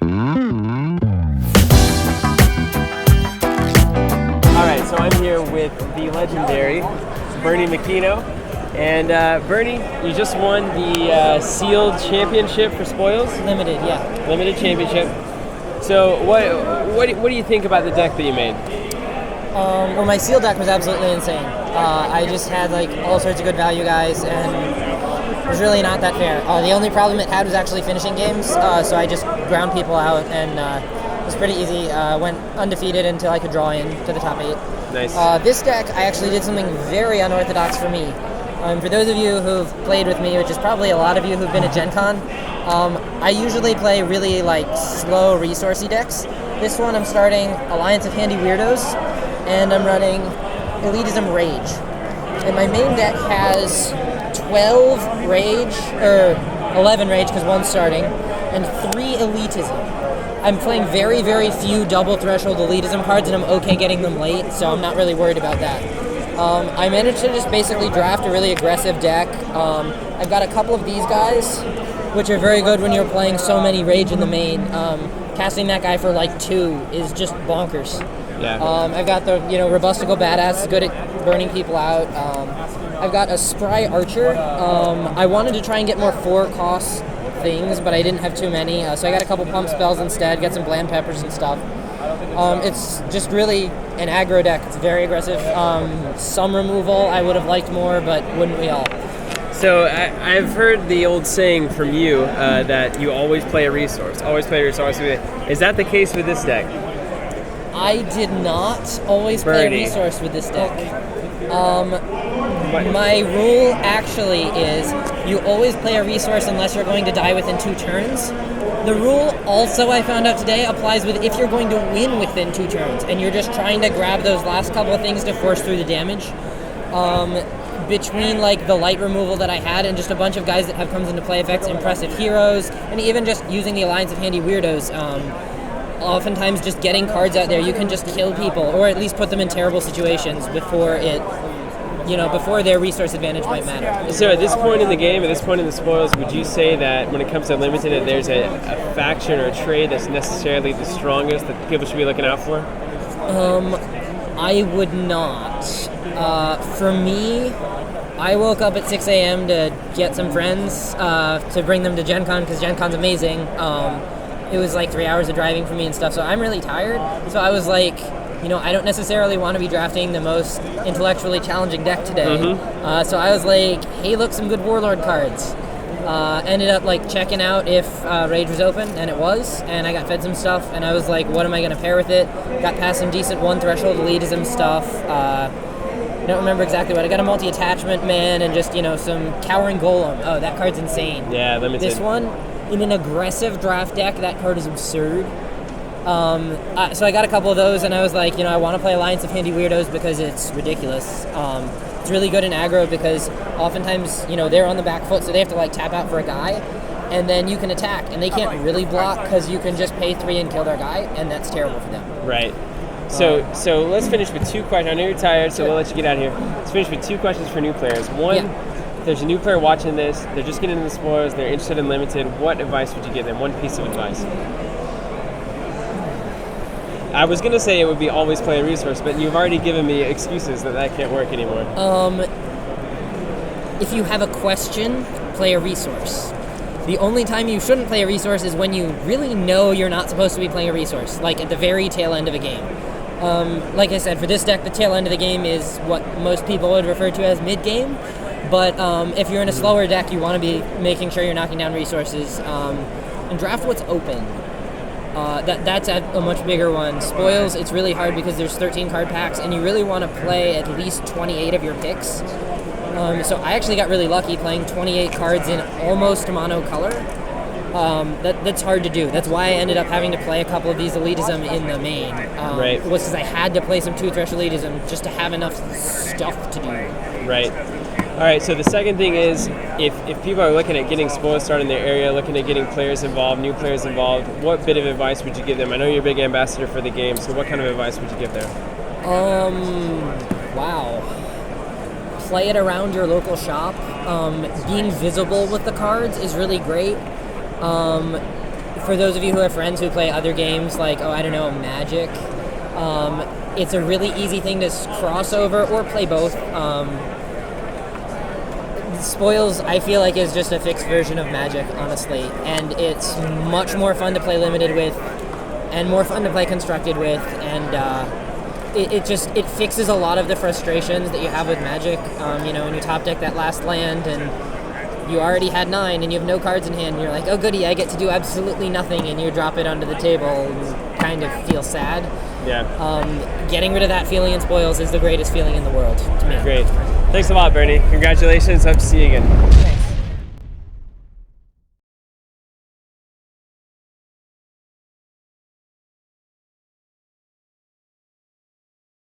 Alright, so I'm here with the legendary Bernie Makino. And Bernie, you just won the Sealed Championship for Spoils? Limited, yeah. Limited Championship. So what do you think about the deck that you made? Well, my Seal deck was absolutely insane. I just had like all sorts of good value guys, and it was really not that fair. The only problem it had was actually finishing games, so I just ground people out, and it was pretty easy. Went undefeated until I could draw in to the top 8. Nice. This deck, I actually did something very unorthodox for me. For those of you who've played with me, which is probably a lot of you who've been at GenCon, I usually play really like slow resourcey decks. This one I'm starting Alliance of Handy Weirdos, and I'm running Elitism Rage. And my main deck has 12 Rage, or 11 Rage because one's starting, and 3 Elitism. I'm playing very, very few double threshold Elitism cards, and I'm okay getting them late, so I'm not really worried about that. I managed to just basically draft a really aggressive deck. I've got a couple of these guys, which are very good when you're playing so many Rage in the main. Casting that guy for like 2 is just bonkers. Yeah. I've got the Robustical Badass, good at burning people out. I've got a Spry Archer. I wanted to try and get more 4-cost things, but I didn't have too many, so I got a couple pump spells instead, got some Bland Peppers and stuff. It's just really an aggro deck. It's very aggressive. Some removal I would have liked more, but wouldn't we all? So I've heard the old saying from you that you always play a resource. Always play a resource. Is that the case with this deck? I did not always play a resource with this deck. My rule actually is you always play a resource unless you're going to die within 2 turns. The rule also I found out today applies with if you're going to win within 2 turns and you're just trying to grab those last couple of things to force through the damage. Between like the light removal that I had and just a bunch of guys that have comes into play effects, Impressive Heroes, and even just using the Alliance of Handy Weirdos, oftentimes just getting cards out there, you can just kill people or at least put them in terrible situations before their resource advantage might matter. So at this point in the game, at this point in the Spoils, would you say that when it comes to Limited, that there's a faction or a trade that's necessarily the strongest that people should be looking out for? I would not. For me, I woke up at 6 a.m. to get some friends to bring them to GenCon because GenCon's amazing. It was like 3 hours of driving for me and stuff, so I'm really tired. So I was like, I don't necessarily want to be drafting the most intellectually challenging deck today. Mm-hmm. So I was like, hey, look, some good Warlord cards. Ended up like checking out if Rage was open, and it was, and I got fed some stuff, and I was like, what am I going to pair with it? Got past some decent 1-threshold Elitism stuff. I don't remember exactly what. I got a multi-attachment man and just, some Cowering Golem. Oh, that card's insane. Yeah, limited. This one, in an aggressive draft deck, that card is absurd. So I got a couple of those, and I was like, I want to play Alliance of Handy Weirdos because it's ridiculous. It's really good in aggro because oftentimes, they're on the back foot, so they have to like tap out for a guy, and then you can attack, and they can't really block because you can just pay 3 and kill their guy, and that's terrible for them. Right. So let's finish with 2 questions. I know you're tired, so we'll let you get out of here. Let's finish with 2 questions for new players. One, if there's a new player watching this, they're just getting into the Spoils, they're interested in Limited, what advice would you give them? One piece of advice. I was going to say it would be always play a resource, but you've already given me excuses that can't work anymore. If you have a question, play a resource. The only time you shouldn't play a resource is when you really know you're not supposed to be playing a resource, like at the very tail end of a game. Like I said, for this deck, the tail end of the game is what most people would refer to as mid-game, but if you're in a slower deck, you want to be making sure you're knocking down resources, and draft what's open. That's a much bigger one. Spoils, it's really hard because there's 13 card packs, and you really want to play at least 28 of your picks. So I actually got really lucky playing 28 cards in almost mono color. That's hard to do. That's why I ended up having to play a couple of these Elitism in the main. Right. Was because I had to play some 2-threshold Elitism just to have enough stuff to do. Right. All right, so the second thing is, if people are looking at getting Spoils started in their area, looking at getting players involved, new players involved, what bit of advice would you give them? I know you're a big ambassador for the game, so what kind of advice would you give there? Wow. Play it around your local shop. Being visible with the cards is really great. for those of you who have friends who play other games like, I don't know, Magic, it's a really easy thing to cross over or play both. Spoils, I feel like, is just a fixed version of Magic, honestly, and it's much more fun to play limited with, and more fun to play constructed with, and it fixes a lot of the frustrations that you have with Magic. When you top deck that last land and you already had 9 and you have no cards in hand, and you're like, oh goody, I get to do absolutely nothing, and you drop it onto the table and kind of feel sad. Yeah. Getting rid of that feeling in Spoils is the greatest feeling in the world to me. Great. Thanks a lot, Bernie. Congratulations. Hope to see you again. Thanks.